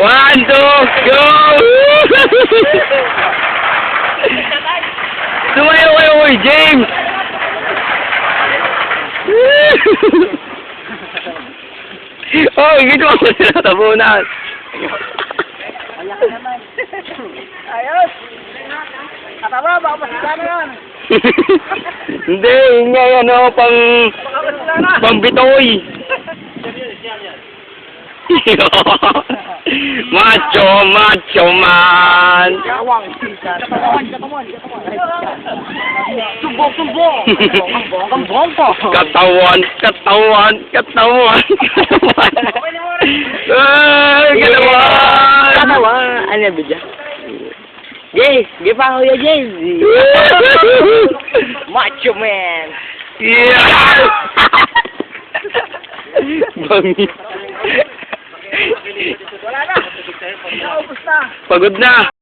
One, two, go! Sumayo kayo, oy, James! Oh, gito ako sila tabunan. Ayos! Katama, baka masasana yan. Hindi, yun nga yan, oh, pang bitoy. Macho, macho man. Kawang. Katawan. Sumbong. Kambong po. Katawan. Katawan. Katawan. Ano ba dyan? Jay, pa ako ya Jay. Macho man. Yeah. Bangi. Wala na. Naubos na. Pagod na.